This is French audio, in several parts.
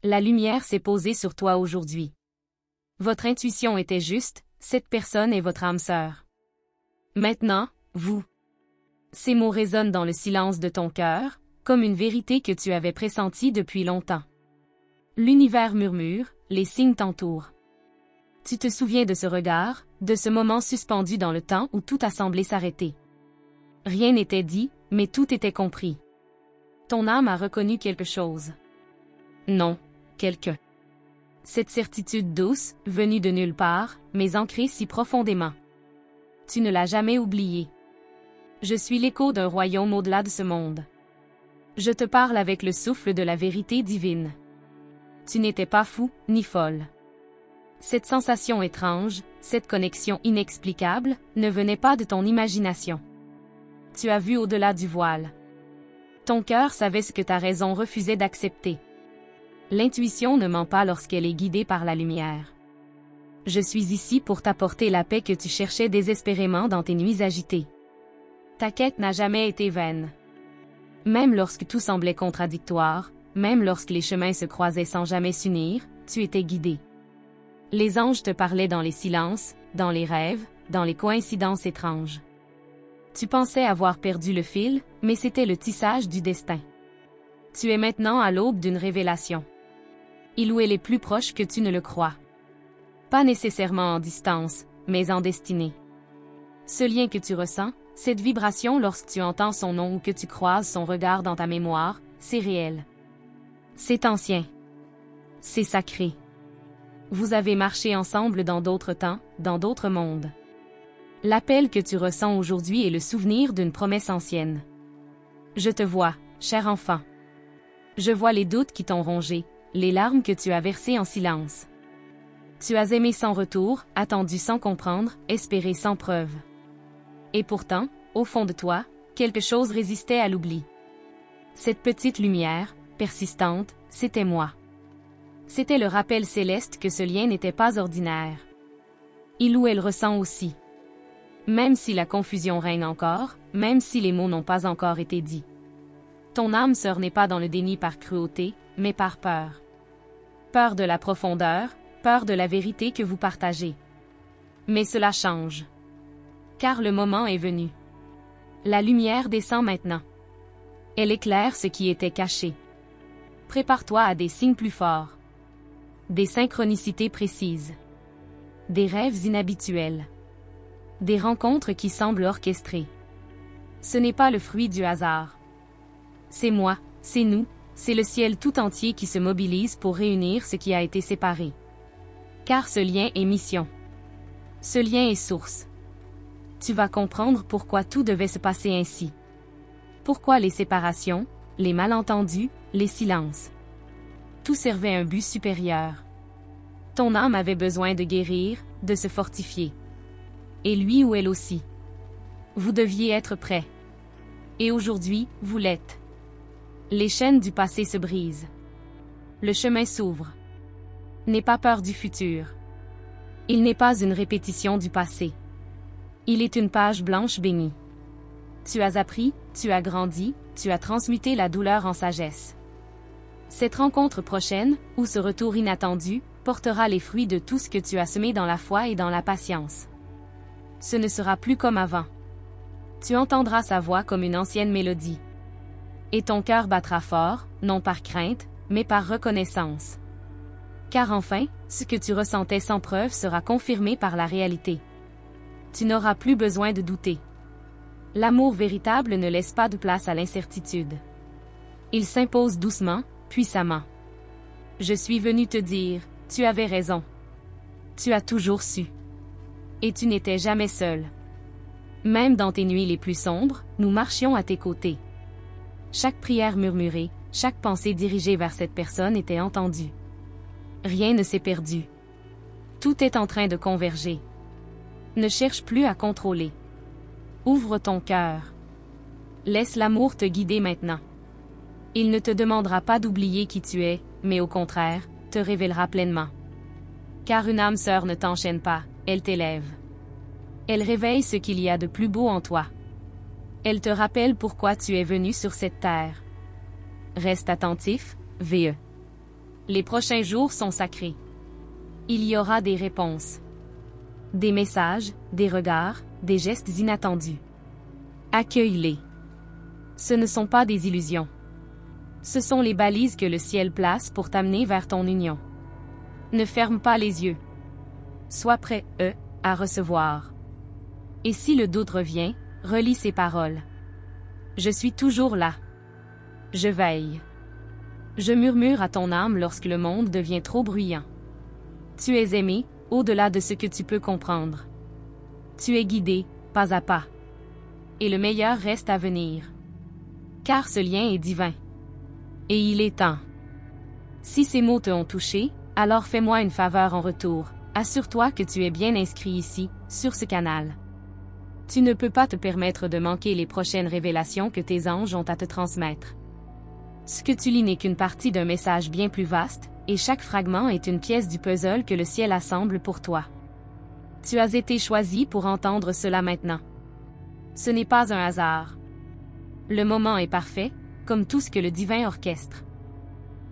La lumière s'est posée sur toi aujourd'hui. Votre intuition était juste, cette personne est votre âme sœur. Maintenant, vous. Ces mots résonnent dans le silence de ton cœur, comme une vérité que tu avais pressentie depuis longtemps. L'univers murmure, les signes t'entourent. Tu te souviens de ce regard, de ce moment suspendu dans le temps où tout a semblé s'arrêter. Rien n'était dit, mais tout était compris. Ton âme a reconnu quelque chose. Non, quelqu'un. Cette certitude douce, venue de nulle part, mais ancrée si profondément. Tu ne l'as jamais oubliée. Je suis l'écho d'un royaume au-delà de ce monde. Je te parle avec le souffle de la vérité divine. Tu n'étais pas fou, ni folle. Cette sensation étrange, cette connexion inexplicable, ne venait pas de ton imagination. Tu as vu au-delà du voile. Ton cœur savait ce que ta raison refusait d'accepter. L'intuition ne ment pas lorsqu'elle est guidée par la lumière. Je suis ici pour t'apporter la paix que tu cherchais désespérément dans tes nuits agitées. Ta quête n'a jamais été vaine. Même lorsque tout semblait contradictoire, même lorsque les chemins se croisaient sans jamais s'unir, tu étais guidé. Les anges te parlaient dans les silences, dans les rêves, dans les coïncidences étranges. Tu pensais avoir perdu le fil, mais c'était le tissage du destin. Tu es maintenant à l'aube d'une révélation. Il ou elle est plus proche que tu ne le crois. Pas nécessairement en distance, mais en destinée. Ce lien que tu ressens, cette vibration lorsque tu entends son nom ou que tu croises son regard dans ta mémoire, c'est réel. C'est ancien. C'est sacré. Vous avez marché ensemble dans d'autres temps, dans d'autres mondes. L'appel que tu ressens aujourd'hui est le souvenir d'une promesse ancienne. Je te vois, cher enfant. Je vois les doutes qui t'ont rongé, les larmes que tu as versées en silence. Tu as aimé sans retour, attendu sans comprendre, espéré sans preuve. Et pourtant, au fond de toi, quelque chose résistait à l'oubli. Cette petite lumière, persistante, c'était moi. C'était le rappel céleste que ce lien n'était pas ordinaire. Il ou elle ressent aussi. Même si la confusion règne encore, même si les mots n'ont pas encore été dits. Ton âme sœur n'est pas dans le déni par cruauté, mais par peur. Peur de la profondeur, peur de la vérité que vous partagez. Mais cela change. Car le moment est venu. La lumière descend maintenant. Elle éclaire ce qui était caché. Prépare-toi à des signes plus forts. Des synchronicités précises. Des rêves inhabituels. Des rencontres qui semblent orchestrées. Ce n'est pas le fruit du hasard. C'est moi, c'est nous, c'est le ciel tout entier qui se mobilise pour réunir ce qui a été séparé. Car ce lien est mission. Ce lien est source. Tu vas comprendre pourquoi tout devait se passer ainsi. Pourquoi les séparations, les malentendus, les silences. Tout servait un but supérieur. Ton âme avait besoin de guérir, de se fortifier. Et lui ou elle aussi. Vous deviez être prêts. Et aujourd'hui, vous l'êtes. Les chaînes du passé se brisent. Le chemin s'ouvre. N'aie pas peur du futur. Il n'est pas une répétition du passé. Il est une page blanche bénie. Tu as appris, tu as grandi, tu as transmuté la douleur en sagesse. Cette rencontre prochaine, ou ce retour inattendu, portera les fruits de tout ce que tu as semé dans la foi et dans la patience. Ce ne sera plus comme avant. Tu entendras sa voix comme une ancienne mélodie. Et ton cœur battra fort, non par crainte, mais par reconnaissance. Car enfin, ce que tu ressentais sans preuve sera confirmé par la réalité. Tu n'auras plus besoin de douter. L'amour véritable ne laisse pas de place à l'incertitude. Il s'impose doucement, puissamment. Je suis venu te dire, tu avais raison. Tu as toujours su. Et tu n'étais jamais seul. Même dans tes nuits les plus sombres, nous marchions à tes côtés. Chaque prière murmurée, chaque pensée dirigée vers cette personne était entendue. Rien ne s'est perdu. Tout est en train de converger. Ne cherche plus à contrôler. Ouvre ton cœur. Laisse l'amour te guider maintenant. Il ne te demandera pas d'oublier qui tu es, mais au contraire, te révélera pleinement. Car une âme sœur ne t'enchaîne pas, elle t'élève. Elle réveille ce qu'il y a de plus beau en toi. Elle te rappelle pourquoi tu es venu sur cette terre. Reste attentif, VE. Les prochains jours sont sacrés. Il y aura des réponses. Des messages, des regards, des gestes inattendus. Accueille-les. Ce ne sont pas des illusions. Ce sont les balises que le ciel place pour t'amener vers ton union. Ne ferme pas les yeux. Sois prêt, à recevoir. Et si le doute revient, relis ces paroles. Je suis toujours là. Je veille. Je murmure à ton âme lorsque le monde devient trop bruyant. Tu es aimé, au-delà de ce que tu peux comprendre. Tu es guidé, pas à pas. Et le meilleur reste à venir. Car ce lien est divin. Et il est temps. Si ces mots te ont touché, alors fais-moi une faveur en retour. Assure-toi que tu es bien inscrit ici, sur ce canal. Tu ne peux pas te permettre de manquer les prochaines révélations que tes anges ont à te transmettre. Ce que tu lis n'est qu'une partie d'un message bien plus vaste, et chaque fragment est une pièce du puzzle que le ciel assemble pour toi. Tu as été choisi pour entendre cela maintenant. Ce n'est pas un hasard. Le moment est parfait, comme tout ce que le divin orchestre.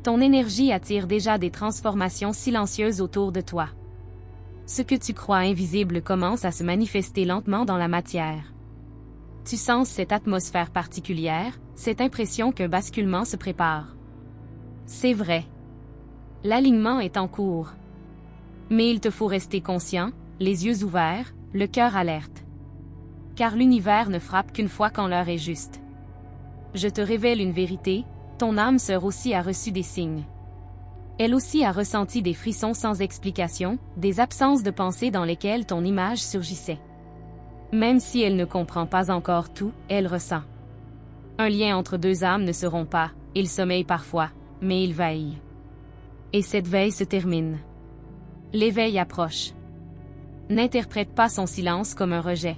Ton énergie attire déjà des transformations silencieuses autour de toi. Ce que tu crois invisible commence à se manifester lentement dans la matière. Tu sens cette atmosphère particulière, cette impression qu'un basculement se prépare. C'est vrai. L'alignement est en cours. Mais il te faut rester conscient, les yeux ouverts, le cœur alerte. Car l'univers ne frappe qu'une fois quand l'heure est juste. Je te révèle une vérité, ton âme sœur aussi a reçu des signes. Elle aussi a ressenti des frissons sans explication, des absences de pensée dans lesquelles ton image surgissait. Même si elle ne comprend pas encore tout, elle ressent. Un lien entre deux âmes ne se rompt pas, il sommeille parfois, mais il veille. Et cette veille se termine. L'éveil approche. N'interprète pas son silence comme un rejet.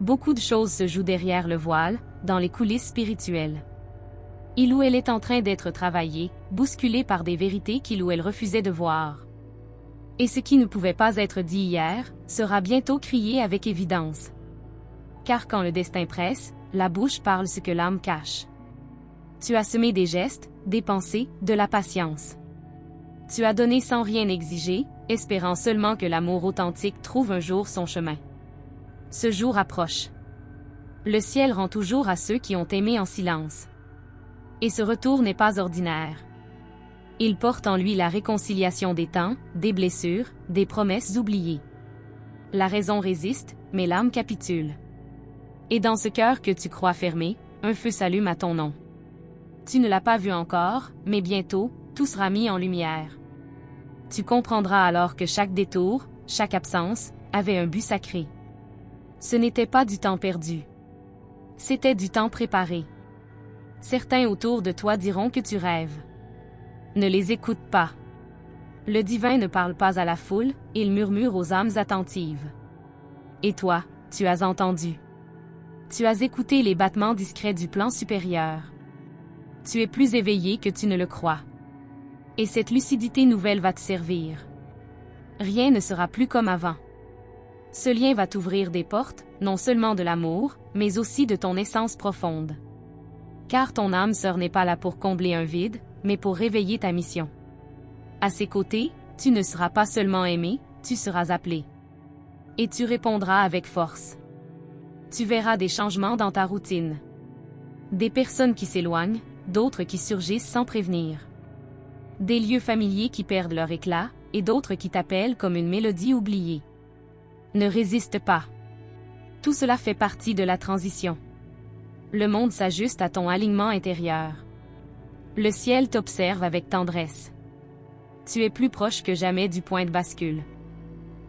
Beaucoup de choses se jouent derrière le voile, dans les coulisses spirituelles. Il ou elle est en train d'être travaillée, bousculée par des vérités qu'il ou elle refusait de voir. Et ce qui ne pouvait pas être dit hier, sera bientôt crié avec évidence. Car quand le destin presse, la bouche parle ce que l'âme cache. Tu as semé des gestes, des pensées, de la patience. Tu as donné sans rien exiger, espérant seulement que l'amour authentique trouve un jour son chemin. Ce jour approche. Le ciel rend toujours à ceux qui ont aimé en silence. Et ce retour n'est pas ordinaire. Il porte en lui la réconciliation des temps, des blessures, des promesses oubliées. La raison résiste, mais l'âme capitule. Et dans ce cœur que tu crois fermé, un feu s'allume à ton nom. Tu ne l'as pas vu encore, mais bientôt, tout sera mis en lumière. Tu comprendras alors que chaque détour, chaque absence, avait un but sacré. Ce n'était pas du temps perdu. C'était du temps préparé. Certains autour de toi diront que tu rêves. Ne les écoute pas. Le divin ne parle pas à la foule, il murmure aux âmes attentives. Et toi, tu as entendu. Tu as écouté les battements discrets du plan supérieur. Tu es plus éveillé que tu ne le crois. Et cette lucidité nouvelle va te servir. Rien ne sera plus comme avant. Ce lien va t'ouvrir des portes, non seulement de l'amour, mais aussi de ton essence profonde. Car ton âme sœur n'est pas là pour combler un vide, mais pour réveiller ta mission. À ses côtés, tu ne seras pas seulement aimé, tu seras appelé. Et tu répondras avec force. Tu verras des changements dans ta routine. Des personnes qui s'éloignent, d'autres qui surgissent sans prévenir. Des lieux familiers qui perdent leur éclat, et d'autres qui t'appellent comme une mélodie oubliée. Ne résiste pas. Tout cela fait partie de la transition. Le monde s'ajuste à ton alignement intérieur. Le ciel t'observe avec tendresse. Tu es plus proche que jamais du point de bascule.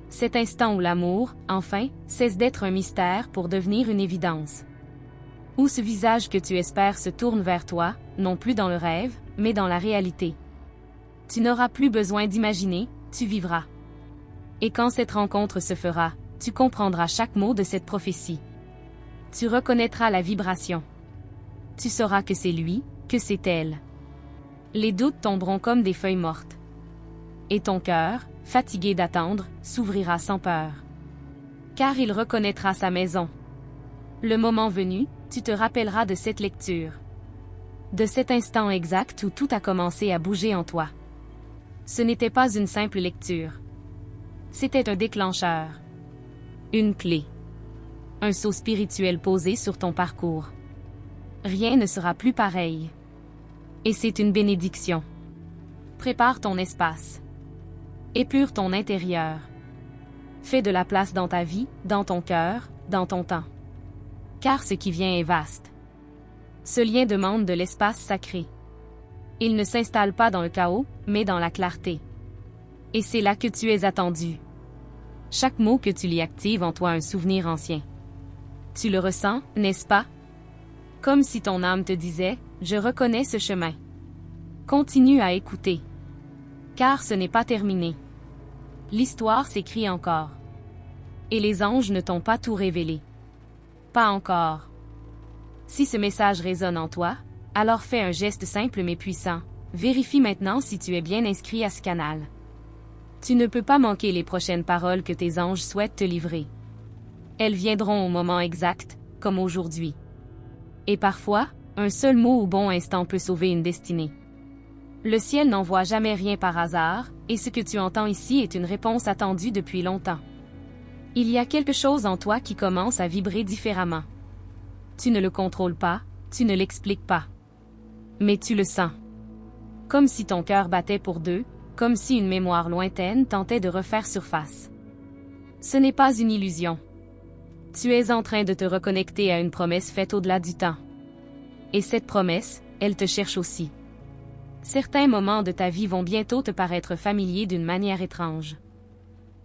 Cet instant où l'amour, enfin, cesse d'être un mystère pour devenir une évidence. Où ce visage que tu espères se tourne vers toi, non plus dans le rêve, mais dans la réalité. Tu n'auras plus besoin d'imaginer, tu vivras. Et quand cette rencontre se fera, tu comprendras chaque mot de cette prophétie. Tu reconnaîtras la vibration. Tu sauras que c'est lui, que c'est elle. Les doutes tomberont comme des feuilles mortes. Et ton cœur, fatigué d'attendre, s'ouvrira sans peur. Car il reconnaîtra sa maison. Le moment venu, tu te rappelleras de cette lecture. De cet instant exact où tout a commencé à bouger en toi. Ce n'était pas une simple lecture. C'était un déclencheur. Une clé. Un saut spirituel posé sur ton parcours. Rien ne sera plus pareil. Et c'est une bénédiction. Prépare ton espace. Épure ton intérieur. Fais de la place dans ta vie, dans ton cœur, dans ton temps. Car ce qui vient est vaste. Ce lien demande de l'espace sacré. Il ne s'installe pas dans le chaos, mais dans la clarté. Et c'est là que tu es attendu. Chaque mot que tu lis active en toi un souvenir ancien. Tu le ressens, n'est-ce pas? Comme si ton âme te disait, je reconnais ce chemin. Continue à écouter. Car ce n'est pas terminé. L'histoire s'écrit encore. Et les anges ne t'ont pas tout révélé. Pas encore. Si ce message résonne en toi, alors fais un geste simple mais puissant. Vérifie maintenant si tu es bien inscrit à ce canal. Tu ne peux pas manquer les prochaines paroles que tes anges souhaitent te livrer. Elles viendront au moment exact, comme aujourd'hui. Et parfois, un seul mot au bon instant peut sauver une destinée. Le ciel n'envoie jamais rien par hasard, et ce que tu entends ici est une réponse attendue depuis longtemps. Il y a quelque chose en toi qui commence à vibrer différemment. Tu ne le contrôles pas, tu ne l'expliques pas. Mais tu le sens. Comme si ton cœur battait pour deux, comme si une mémoire lointaine tentait de refaire surface. Ce n'est pas une illusion. Tu es en train de te reconnecter à une promesse faite au-delà du temps. Et cette promesse, elle te cherche aussi. Certains moments de ta vie vont bientôt te paraître familiers d'une manière étrange.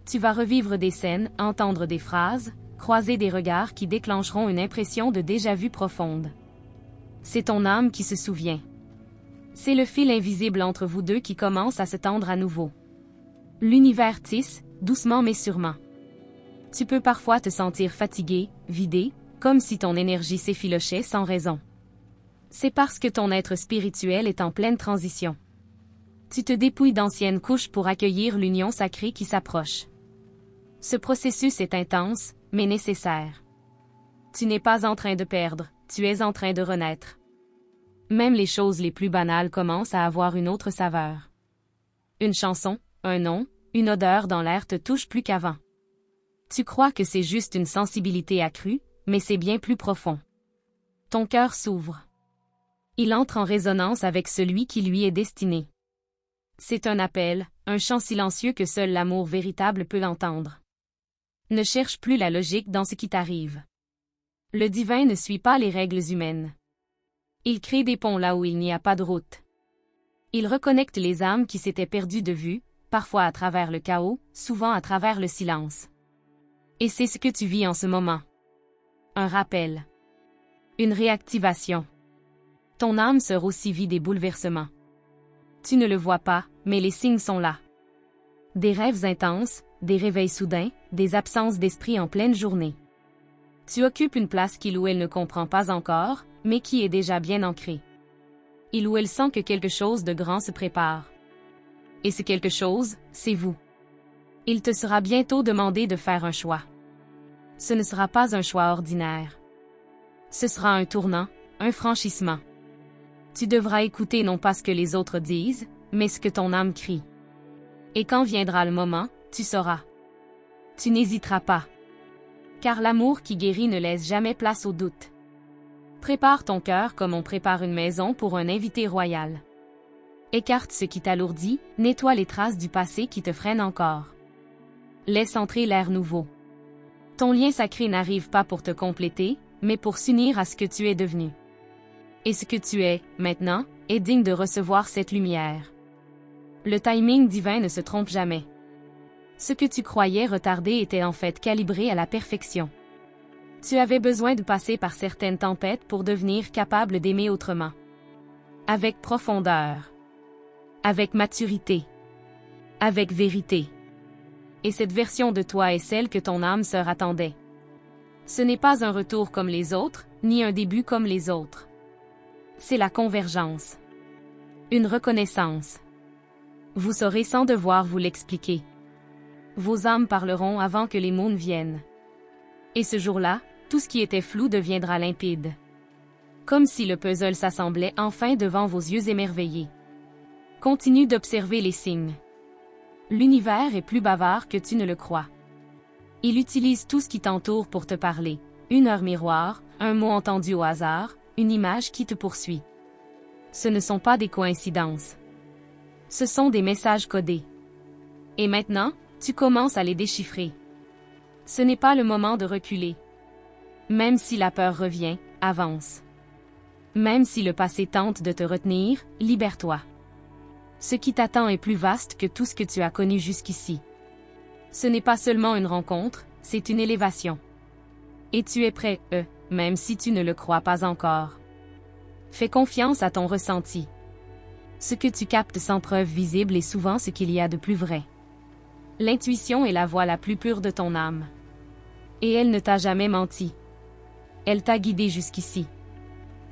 Tu vas revivre des scènes, entendre des phrases, croiser des regards qui déclencheront une impression de déjà-vu profonde. C'est ton âme qui se souvient. C'est le fil invisible entre vous deux qui commence à se tendre à nouveau. L'univers tisse, doucement mais sûrement. Tu peux parfois te sentir fatigué, vidé, comme si ton énergie s'effilochait sans raison. C'est parce que ton être spirituel est en pleine transition. Tu te dépouilles d'anciennes couches pour accueillir l'union sacrée qui s'approche. Ce processus est intense, mais nécessaire. Tu n'es pas en train de perdre, tu es en train de renaître. Même les choses les plus banales commencent à avoir une autre saveur. Une chanson, un nom, une odeur dans l'air te touchent plus qu'avant. Tu crois que c'est juste une sensibilité accrue, mais c'est bien plus profond. Ton cœur s'ouvre. Il entre en résonance avec celui qui lui est destiné. C'est un appel, un chant silencieux que seul l'amour véritable peut l'entendre. Ne cherche plus la logique dans ce qui t'arrive. Le divin ne suit pas les règles humaines. Il crée des ponts là où il n'y a pas de route. Il reconnecte les âmes qui s'étaient perdues de vue, parfois à travers le chaos, souvent à travers le silence. Et c'est ce que tu vis en ce moment. Un rappel. Une réactivation. Ton âme sœur aussi vit des bouleversements. Tu ne le vois pas, mais les signes sont là. Des rêves intenses, des réveils soudains, des absences d'esprit en pleine journée. Tu occupes une place qu'il ou elle ne comprend pas encore, mais qui est déjà bien ancrée. Il ou elle sent que quelque chose de grand se prépare. Et ce quelque chose, c'est vous. Il te sera bientôt demandé de faire un choix. Ce ne sera pas un choix ordinaire. Ce sera un tournant, un franchissement. Tu devras écouter non pas ce que les autres disent, mais ce que ton âme crie. Et quand viendra le moment, tu sauras. Tu n'hésiteras pas. Car l'amour qui guérit ne laisse jamais place au doute. Prépare ton cœur comme on prépare une maison pour un invité royal. Écarte ce qui t'alourdit, nettoie les traces du passé qui te freinent encore. Laisse entrer l'air nouveau. Ton lien sacré n'arrive pas pour te compléter, mais pour s'unir à ce que tu es devenu. Et ce que tu es, maintenant, est digne de recevoir cette lumière. Le timing divin ne se trompe jamais. Ce que tu croyais retardé était en fait calibré à la perfection. Tu avais besoin de passer par certaines tempêtes pour devenir capable d'aimer autrement. Avec profondeur. Avec maturité. Avec vérité. Et cette version de toi est celle que ton âme sœur attendait. Ce n'est pas un retour comme les autres, ni un début comme les autres. C'est la convergence. Une reconnaissance. Vous saurez sans devoir vous l'expliquer. Vos âmes parleront avant que les mots ne viennent. Et ce jour-là, tout ce qui était flou deviendra limpide. Comme si le puzzle s'assemblait enfin devant vos yeux émerveillés. Continue d'observer les signes. L'univers est plus bavard que tu ne le crois. Il utilise tout ce qui t'entoure pour te parler. Une heure miroir, un mot entendu au hasard, une image qui te poursuit. Ce ne sont pas des coïncidences. Ce sont des messages codés. Et maintenant, tu commences à les déchiffrer. Ce n'est pas le moment de reculer. Même si la peur revient, avance. Même si le passé tente de te retenir, libère-toi. Ce qui t'attend est plus vaste que tout ce que tu as connu jusqu'ici. Ce n'est pas seulement une rencontre, c'est une élévation. Et tu es prêt, même si tu ne le crois pas encore. Fais confiance à ton ressenti. Ce que tu captes sans preuve visible est souvent ce qu'il y a de plus vrai. L'intuition est la voix la plus pure de ton âme. Et elle ne t'a jamais menti. Elle t'a guidé jusqu'ici.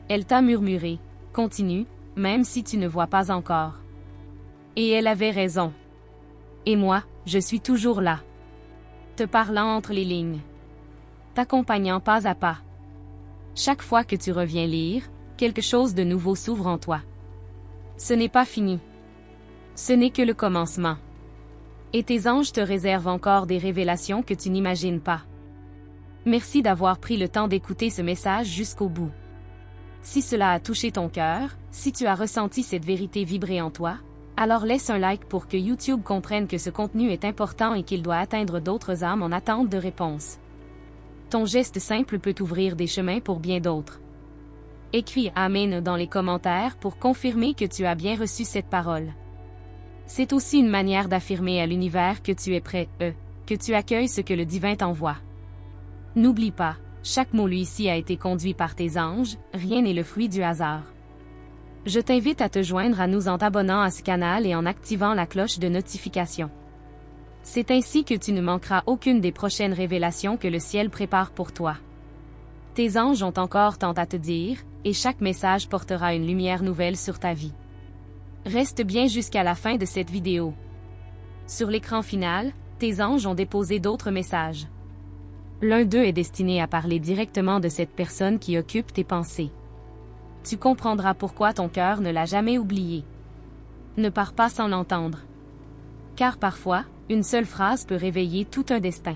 Elle t'a murmuré, continue, même si tu ne vois pas encore. Et elle avait raison. Et moi, je suis toujours là. Te parlant entre les lignes. T'accompagnant pas à pas. Chaque fois que tu reviens lire, quelque chose de nouveau s'ouvre en toi. Ce n'est pas fini. Ce n'est que le commencement. Et tes anges te réservent encore des révélations que tu n'imagines pas. Merci d'avoir pris le temps d'écouter ce message jusqu'au bout. Si cela a touché ton cœur, si tu as ressenti cette vérité vibrer en toi, alors laisse un like pour que YouTube comprenne que ce contenu est important et qu'il doit atteindre d'autres âmes en attente de réponse. Ton geste simple peut ouvrir des chemins pour bien d'autres. Écris Amen dans les commentaires pour confirmer que tu as bien reçu cette parole. C'est aussi une manière d'affirmer à l'univers que tu es prêt, que tu accueilles ce que le divin t'envoie. N'oublie pas, chaque mot lu ici a été conduit par tes anges, rien n'est le fruit du hasard. Je t'invite à te joindre à nous en t'abonnant à ce canal et en activant la cloche de notification. C'est ainsi que tu ne manqueras aucune des prochaines révélations que le ciel prépare pour toi. Tes anges ont encore tant à te dire, et chaque message portera une lumière nouvelle sur ta vie. Reste bien jusqu'à la fin de cette vidéo. Sur l'écran final, tes anges ont déposé d'autres messages. L'un d'eux est destiné à parler directement de cette personne qui occupe tes pensées. Tu comprendras pourquoi ton cœur ne l'a jamais oublié. Ne pars pas sans l'entendre. Car parfois, une seule phrase peut réveiller tout un destin.